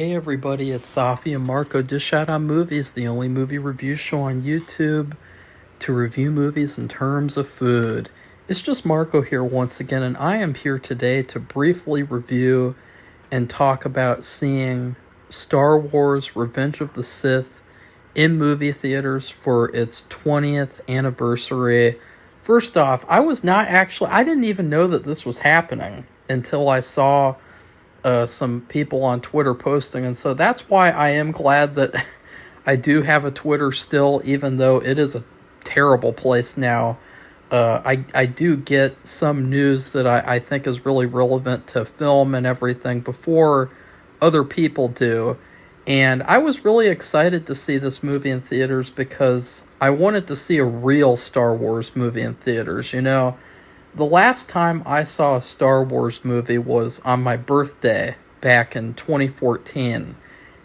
Hey everybody, it's Safi and Marco Dish Out on Movies, the only movie review show on YouTube to review movies in terms of food. It's just Marco here once again, and I am here today to briefly review and talk about seeing Star Wars Revenge of the Sith in movie theaters for its 20th anniversary. First off, I didn't even know that this was happening until I saw some people on Twitter posting, and so that's why I am glad that I do have a Twitter still, even though it is a terrible place now. I do get some news that I think is really relevant to film and everything before other people do, and I was really excited to see this movie in theaters because I wanted to see a real Star Wars movie in theaters, The last time I saw a Star Wars movie was on my birthday back in 2014,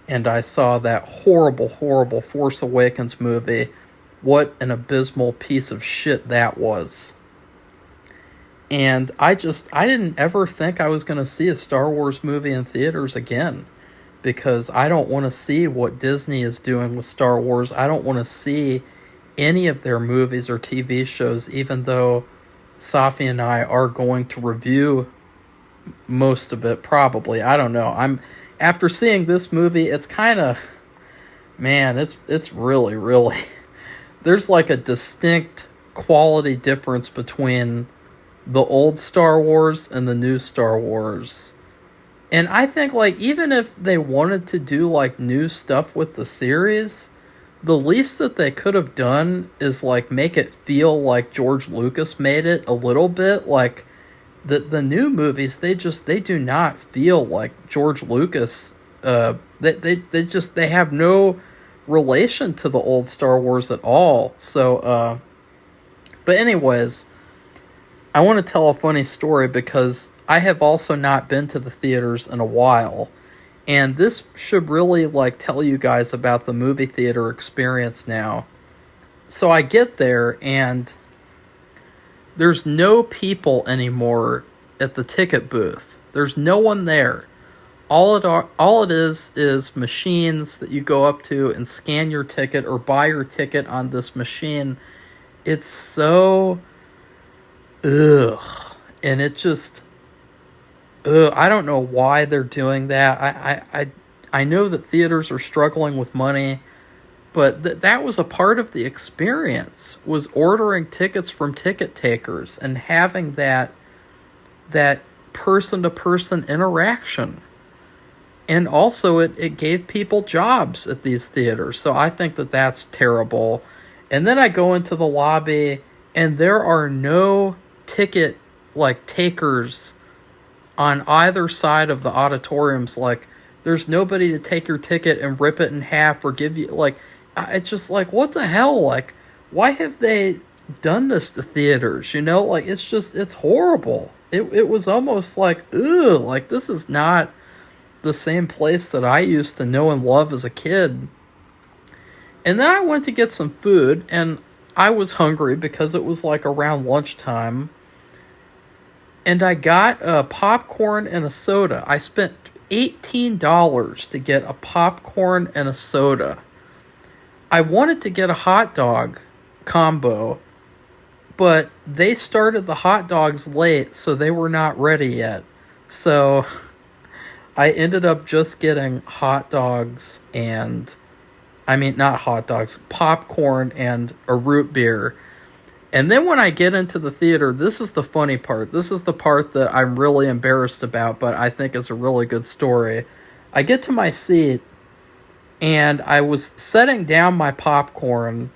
and I saw that horrible Force Awakens movie. What an abysmal piece of shit that was. And I didn't ever think I was going to see a Star Wars movie in theaters again, because I don't want to see what Disney is doing with Star Wars. I don't want to see any of their movies or TV shows, even though Safi and I are going to review most of it, probably. I don't know. After seeing this movie, it's kind of, man, it's really there's like a distinct quality difference between the old Star Wars and the new Star Wars. And I think, like, even if they wanted to do like new stuff with the series, the least that they could have done is like make it feel like George Lucas made it a little bit. Like the new movies, they do not feel like George Lucas. They have no relation to the old Star Wars at all. So, but anyways, I want to tell a funny story because I have also not been to the theaters in a while. And this should really, like, tell you guys about the movie theater experience now. So I get there, and there's no people anymore at the ticket booth. There's no one there. All it is machines that you go up to and scan your ticket or buy your ticket on this machine. It's so... ugh. And it just... I don't know why they're doing that. I know that theaters are struggling with money, but that was a part of the experience, was ordering tickets from ticket takers and having that person-to-person interaction. And also it gave people jobs at these theaters, so I think that that's terrible. And then I go into the lobby, and there are no ticket, like, takers on either side of the auditoriums. Like, there's nobody to take your ticket and rip it in half or give you, like, it's just like, what the hell? Like, why have they done this to theaters? Like, it's horrible. It was almost like, ugh, like, this is not the same place that I used to know and love as a kid. And then I went to get some food, and I was hungry because it was like around lunchtime. And I got popcorn and a soda. I spent $18 to get a popcorn and a soda. I wanted to get a hot dog combo, but they started the hot dogs late, so they were not ready yet. So I ended up just getting hot dogs not hot dogs, popcorn and a root beer. And then when I get into the theater, this is the funny part. This is the part that I'm really embarrassed about, but I think is a really good story. I get to my seat, and I was setting down my popcorn,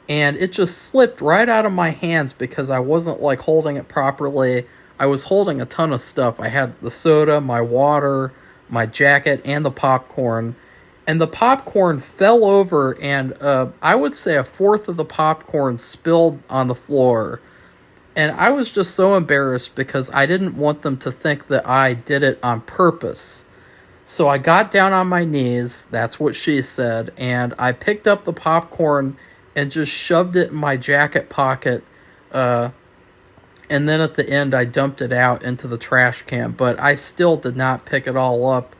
and it just slipped right out of my hands because I wasn't, like, holding it properly. I was holding a ton of stuff. I had the soda, my water, my jacket, and the popcorn. And the popcorn fell over, and I would say a fourth of the popcorn spilled on the floor. And I was just so embarrassed because I didn't want them to think that I did it on purpose. So I got down on my knees, that's what she said, and I picked up the popcorn and just shoved it in my jacket pocket. And then at the end, I dumped it out into the trash can, but I still did not pick it all up.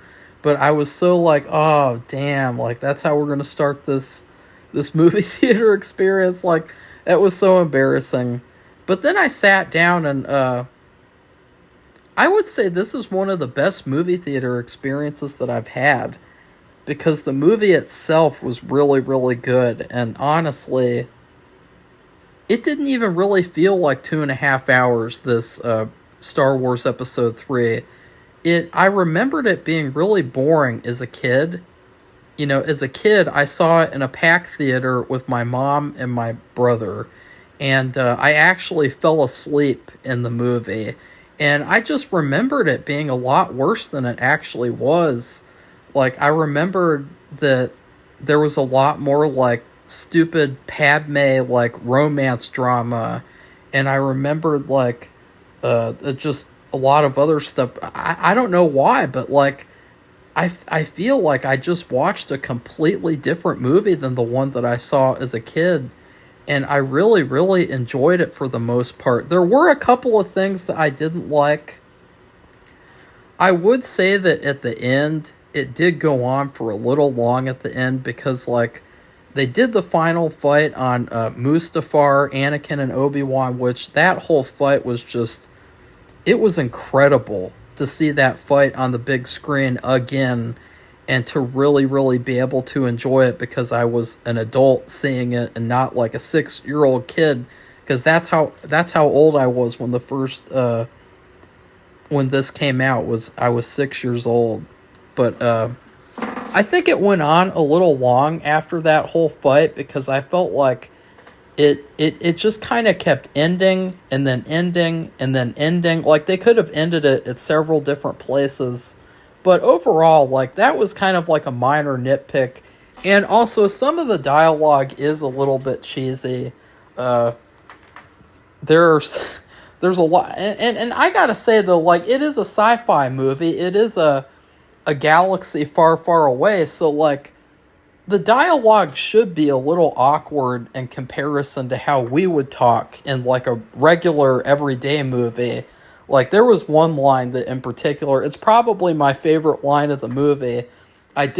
but I was so like, oh damn, like that's how we're gonna start this movie theater experience. Like that was so embarrassing. But then I sat down and I would say this is one of the best movie theater experiences that I've had, because the movie itself was really, really good. And honestly, it didn't even really feel like 2.5 hours, this Star Wars Episode 3. I remembered it being really boring as a kid. You know, as a kid, I saw it in a packed theater with my mom and my brother. And I actually fell asleep in the movie. And I just remembered it being a lot worse than it actually was. Like, I remembered that there was a lot more, like, stupid Padme, like, romance drama. And I remembered, like, just a lot of other stuff. I don't know why, but, like, I feel like I just watched a completely different movie than the one that I saw as a kid. And I really, really enjoyed it for the most part. There were a couple of things that I didn't like. I would say that at the end, it did go on for a little long at the end, because, like, they did the final fight on Mustafar, Anakin, and Obi-Wan, which that whole fight was just, it was incredible to see that fight on the big screen again, and to really, really be able to enjoy it, because I was an adult seeing it and not like a 6-year-old kid, because that's how old I was when the first when this came out. I was 6 years old. But I think it went on a little long after that whole fight, because I felt like it just kind of kept ending and then ending and then ending. Like, they could have ended it at several different places. But overall, like, that was kind of like a minor nitpick. And also, some of the dialogue is a little bit cheesy. There's a lot. And I gotta say, though, like, it is a sci-fi movie. It is a galaxy far, far away. So, like, the dialogue should be a little awkward in comparison to how we would talk in, like, a regular, everyday movie. Like, there was one line that in particular, it's probably my favorite line of the movie. I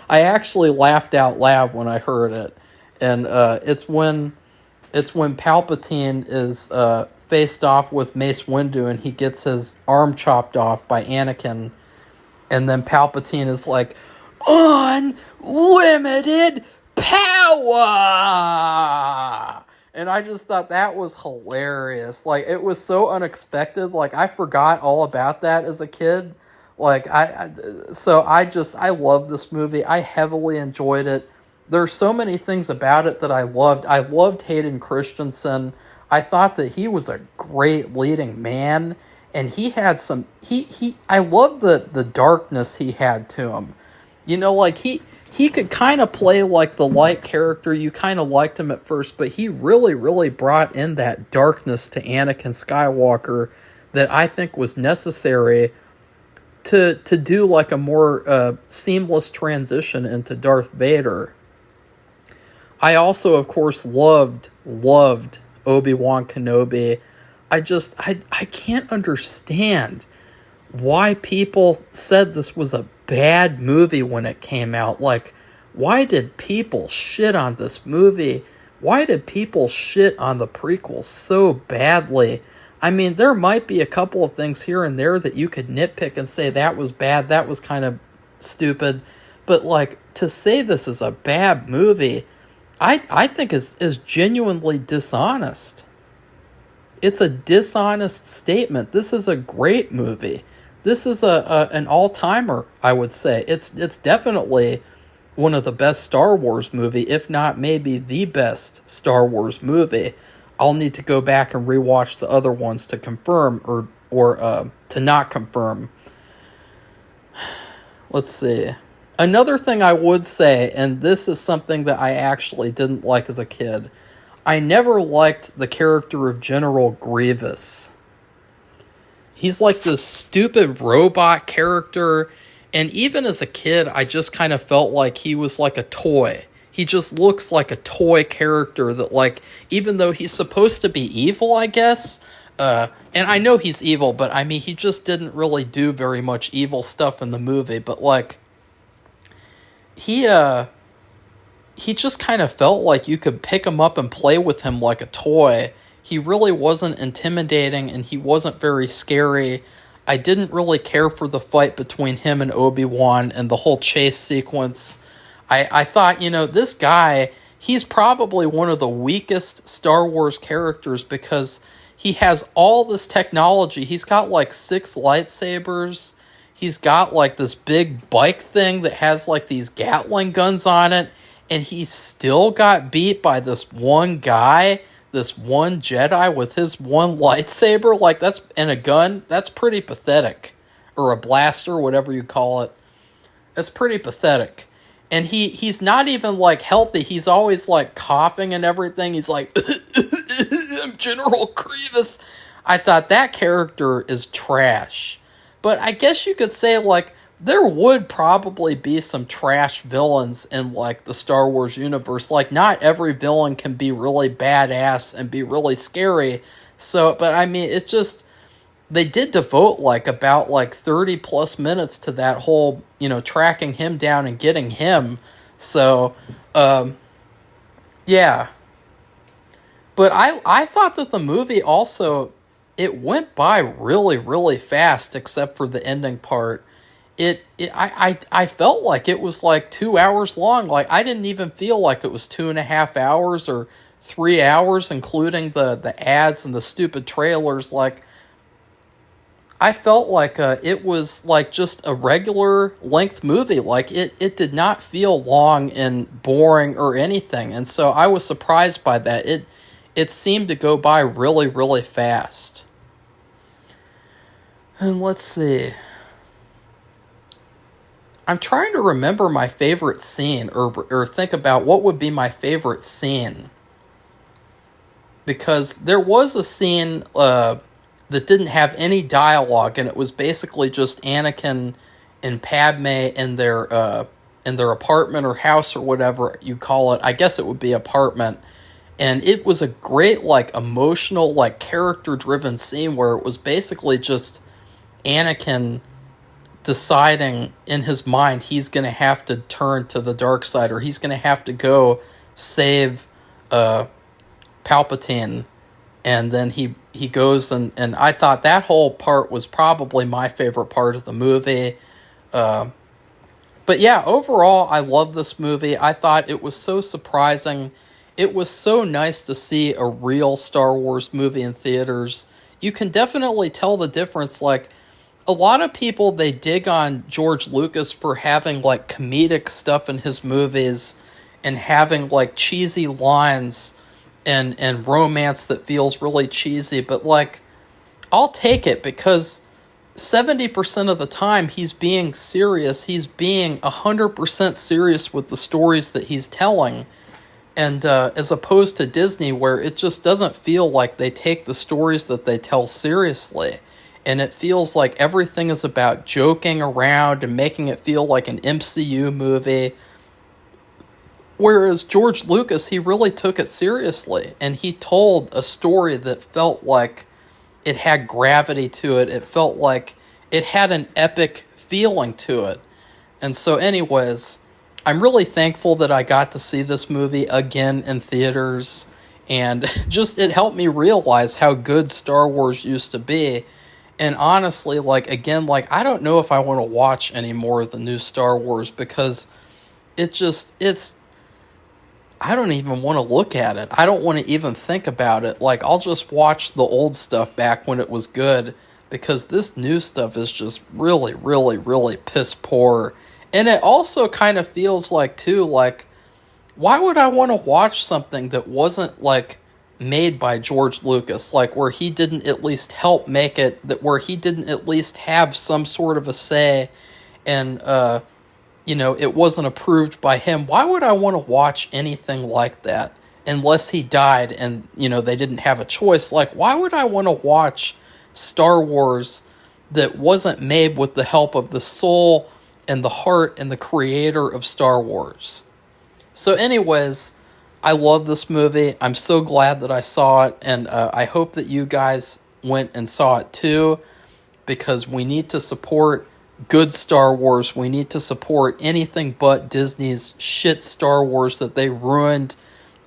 actually laughed out loud when I heard it. And it's when Palpatine is faced off with Mace Windu and he gets his arm chopped off by Anakin. And then Palpatine is like, unlimited power! And I just thought that was hilarious. Like, it was so unexpected. Like, I forgot all about that as a kid. Like, I loved this movie. I heavily enjoyed it. There's so many things about it that I loved. I loved Hayden Christensen. I thought that he was a great leading man. And he had some, I loved the darkness he had to him. You know, like, he could kind of play like the light character. You kind of liked him at first, but he really, really brought in that darkness to Anakin Skywalker that I think was necessary to do like a more seamless transition into Darth Vader. I also, of course, loved Obi-Wan Kenobi. I can't understand why people said this was a bad movie when it came out. Like, why did people shit on this movie? Why did people shit on the prequels so badly? I mean, there might be a couple of things here and there that you could nitpick and say that was bad, that was kind of stupid. But, like, to say this is a bad movie, I think is genuinely dishonest. It's a dishonest statement. This is a great movie. This is an all-timer, I would say. It's definitely one of the best Star Wars movie, if not maybe the best Star Wars movie. I'll need to go back and rewatch the other ones to confirm or to not confirm. Let's see. Another thing I would say, and this is something that I actually didn't like as a kid, I never liked the character of General Grievous. He's like this stupid robot character, and even as a kid, I just kind of felt like he was like a toy. He just looks like a toy character that, like, even though he's supposed to be evil, I guess, And I know he's evil, but I mean, he just didn't really do very much evil stuff in the movie. But like, he just kind of felt like you could pick him up and play with him like a toy. He really wasn't intimidating, and he wasn't very scary. I didn't really care for the fight between him and Obi-Wan and the whole chase sequence. I thought, this guy, he's probably one of the weakest Star Wars characters because he has all this technology. He's got like 6 lightsabers. He's got like this big bike thing that has like these Gatling guns on it. And he still got beat by this one guy, this one Jedi with his one lightsaber. Like, that's, and a gun. That's pretty pathetic. Or a blaster, whatever you call it. That's pretty pathetic. And he's not even like healthy. He's always like coughing and everything. He's like, I'm General Grievous. I thought that character is trash. But I guess you could say like, there would probably be some trash villains in, like, the Star Wars universe. Like, not every villain can be really badass and be really scary. So, but I mean, it just, they did devote, like, about, like, 30 plus minutes to that whole, tracking him down and getting him. So, yeah. But I thought that the movie also, it went by really, really fast, except for the ending part. I felt like it was like 2 hours long. Like, I didn't even feel like it was 2.5 hours or 3 hours, including the ads and the stupid trailers. Like, I felt like it was like just a regular length movie. Like, it did not feel long and boring or anything. And so I was surprised by that. It seemed to go by really, really fast. And let's see. I'm trying to remember my favorite scene, or think about what would be my favorite scene. Because there was a scene that didn't have any dialogue, and it was basically just Anakin and Padme in their apartment or house or whatever you call it. I guess it would be apartment. And it was a great, like, emotional, like, character-driven scene where it was basically just Anakin deciding in his mind he's going to have to turn to the dark side, or he's going to have to go save Palpatine, and then he goes, and I thought that whole part was probably my favorite part of the movie. But yeah, overall, I love this movie. I thought it was so surprising. It was so nice to see a real Star Wars movie in theaters. You can definitely tell the difference, like, a lot of people, they dig on George Lucas for having, like, comedic stuff in his movies and having, like, cheesy lines and romance that feels really cheesy. But, like, I'll take it because 70% of the time he's being serious. He's being 100% serious with the stories that he's telling. And as opposed to Disney, where it just doesn't feel like they take the stories that they tell seriously. And it feels like everything is about joking around and making it feel like an MCU movie. Whereas George Lucas, he really took it seriously. And he told a story that felt like it had gravity to it. It felt like it had an epic feeling to it. And so anyways, I'm really thankful that I got to see this movie again in theaters. And just, it helped me realize how good Star Wars used to be. And honestly, like, again, like, I don't know if I want to watch any more of the new Star Wars because I don't even want to look at it. I don't want to even think about it. Like, I'll just watch the old stuff back when it was good because this new stuff is just really, really, really piss poor. And it also kind of feels like, too, like, why would I want to watch something that wasn't, like, made by George Lucas, like where he didn't at least help make it, that where he didn't at least have some sort of a say, and it wasn't approved by him? Why would I want to watch anything like that unless he died and they didn't have a choice? Like, why would I want to watch Star Wars that wasn't made with the help of the soul and the heart and the creator of Star Wars? So anyways, I love this movie. I'm so glad that I saw it, and I hope that you guys went and saw it too, because we need to support good Star Wars. We need to support anything but Disney's shit Star Wars that they ruined.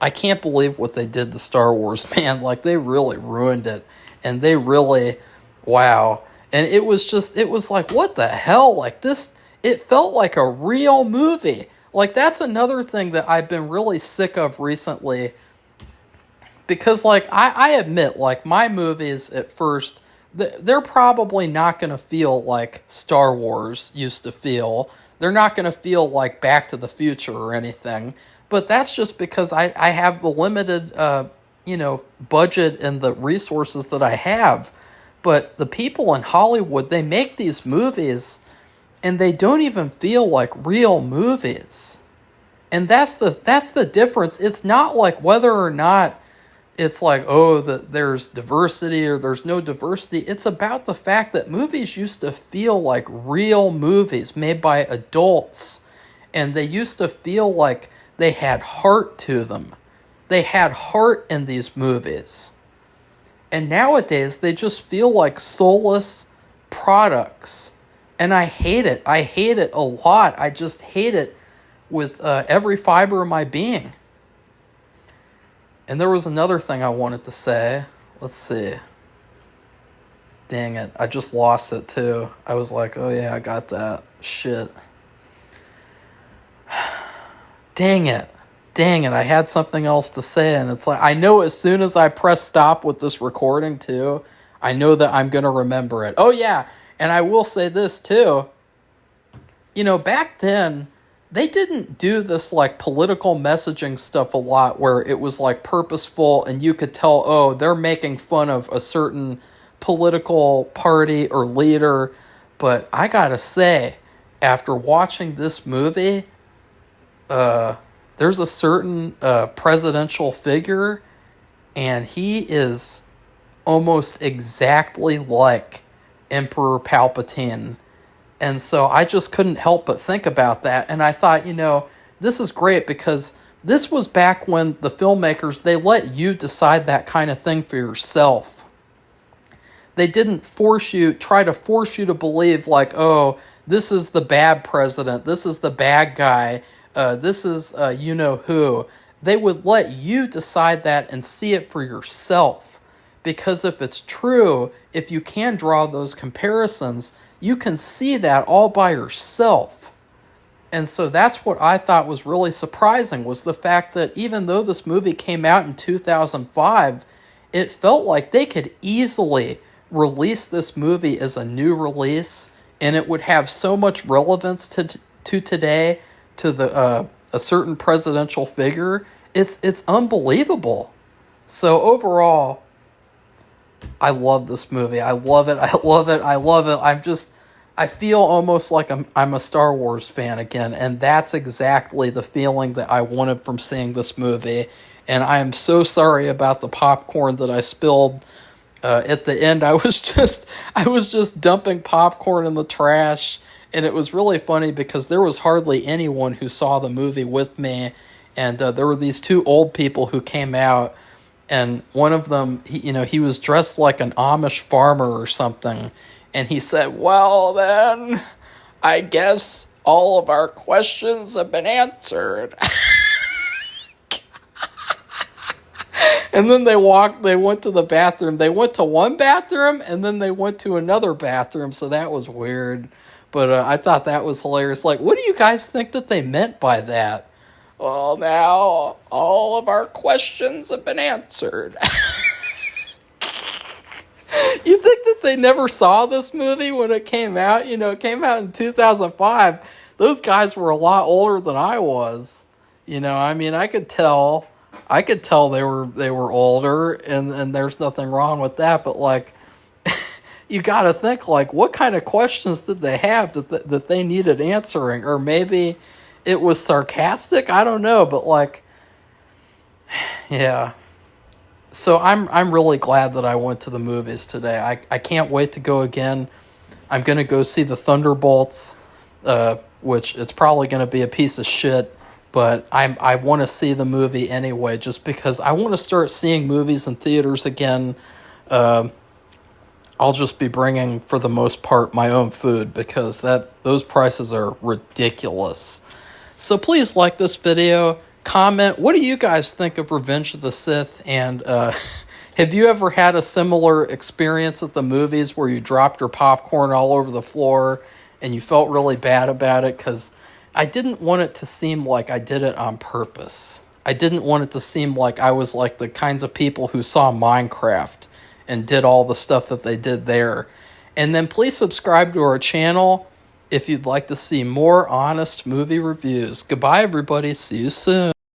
I can't believe what they did to Star Wars, man. Like, they really ruined it. And they really, wow. And it was like, what the hell? Like, this, it felt like a real movie. Like, that's another thing that I've been really sick of recently. Because, like, I admit, like, my movies at first, they're probably not going to feel like Star Wars used to feel. They're not going to feel like Back to the Future or anything. But that's just because I have the limited, budget and the resources that I have. But the people in Hollywood, they make these movies, and they don't even feel like real movies. And that's the difference. It's not like whether or not it's like, there's diversity or there's no diversity. It's about the fact that movies used to feel like real movies made by adults. And they used to feel like they had heart to them. They had heart in these movies. And nowadays, they just feel like soulless products. And I hate it. I hate it a lot. I just hate it with every fiber of my being. And there was another thing I wanted to say. Let's see. Dang it. I just lost it too. I was like, oh yeah, I got that. Shit. Dang it. I had something else to say, and it's like, I know as soon as I press stop with this recording too, I know that I'm going to remember it. Oh yeah, and I will say this too. Back then, they didn't do this like political messaging stuff a lot where it was like purposeful and you could tell, they're making fun of a certain political party or leader. But I gotta say, after watching this movie, there's a certain presidential figure, and he is almost exactly like Emperor Palpatine. And so I just couldn't help but think about that. And I thought, this is great because this was back when the filmmakers, they let you decide that kind of thing for yourself. They didn't try to force you to believe like, this is the bad president, this is the bad guy, this is you-know-who. They would let you decide that and see it for yourself. Because if it's true, if you can draw those comparisons, you can see that all by yourself. And so that's what I thought was really surprising, was the fact that even though this movie came out in 2005, it felt like they could easily release this movie as a new release, and it would have so much relevance to today, to a certain presidential figure. It's unbelievable. So overall, I love this movie. I love it. I feel almost like I'm a Star Wars fan again, and that's exactly the feeling that I wanted from seeing this movie. And I am so sorry about the popcorn that I spilled at the end. I was just dumping popcorn in the trash, and it was really funny because there was hardly anyone who saw the movie with me, and there were these two old people who came out. And one of them, he was dressed like an Amish farmer or something. And he said, well, then, I guess all of our questions have been answered. And then they went to the bathroom. They went to one bathroom, and then they went to another bathroom. So that was weird. But I thought that was hilarious. Like, what do you guys think that they meant by that? Well, now all of our questions have been answered. You think that they never saw this movie when it came out? It came out in 2005. Those guys were a lot older than I was. I could tell they were older, and there's nothing wrong with that. But like, you got to think like, what kind of questions did they have that they needed answering? Or maybe it was sarcastic. I don't know, but like, yeah. So I'm really glad that I went to the movies today. I can't wait to go again. I'm going to go see the Thunderbolts, which it's probably going to be a piece of shit, but I want to see the movie anyway, just because I want to start seeing movies in theaters again. I'll just be bringing, for the most part, my own food because those prices are ridiculous. So please like this video, comment. What do you guys think of Revenge of the Sith? And have you ever had a similar experience at the movies where you dropped your popcorn all over the floor and you felt really bad about it? Because I didn't want it to seem like I did it on purpose. I didn't want it to seem like I was like the kinds of people who saw Minecraft and did all the stuff that they did there. And then please subscribe to our channel if you'd like to see more honest movie reviews. Goodbye, everybody. See you soon.